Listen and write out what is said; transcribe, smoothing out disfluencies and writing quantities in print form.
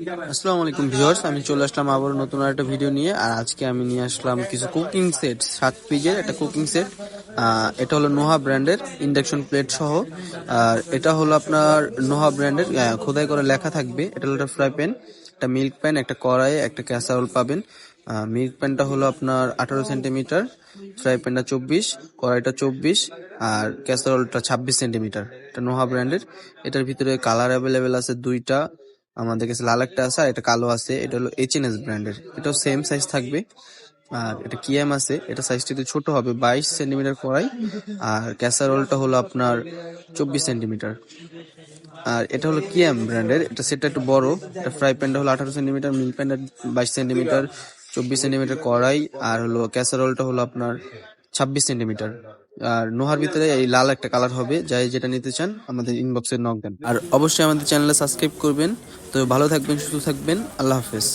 আসসালামু আলাইকুম ভিউয়ার্স, আমি চলে আসলাম আবার নতুন একটা ভিডিও নিয়ে। আর আজকে আমি নিয়ে আসলাম কিছু কুকিং সেট, 7 পিসের একটা কুকিং সেট। এটা হলো নোহা ব্র্যান্ডের ইন্ডাকশন প্লেট সহ। আর এটা হলো আপনার নোহা ব্র্যান্ডের, খোদাই করে লেখা থাকবে। এটা হলো একটা ফ্রাই প্যান, একটা মিল্ক প্যান, একটা কড়াই, একটা ক্যাসারোল পাবেন। মিল্ক প্যানটা হলো আপনার 18 সেন্টিমিটার, ফ্রাই প্যানটা 24, কড়াইটা 24, আর ক্যাসারোলটা 26 সেন্টিমিটার। এটা নোহা ব্র্যান্ডের। এটার ভিতরে কালার অ্যাভেলেবেল আছে দুইটা, আমাদের কাছে লাল একটা আছে আর এটা কালো আছে। এটা হলো এইচ&এস ব্র্যান্ডের, এটাও সেম সাইজ থাকবে। আর এটা কিএম আছে, এটা সাইজটা একটু ছোট হবে, 22 সেন্টিমিটার কড়াই। আর ক্যাসারোলটা হলো আপনার 24 সেন্টিমিটার। আর এটা হলো কিএম ব্র্যান্ডের, এটা সেটটা একটু বড়। এটা ফ্রাই প্যানটা হলো 18 সেন্টিমিটার, মিল্ক প্যানটা 22 সেন্টিমিটার, 24 সেন্টিমিটার কড়াই। আর হলো ক্যাসারোলটা হলো আপনার 26 সেন্টিমিটার। আর নোহার ভিতরে এই লাল একটা কালার হবে, যাই যেটা নিতে চান আমাদের ইনবক্সে নক দেন। আর অবশ্যই আমাদের চ্যানেলে সাবস্ক্রাইব করবেন। তো ভালো থাকবেন, সুস্থ থাকবেন, আল্লাহ হাফেজ।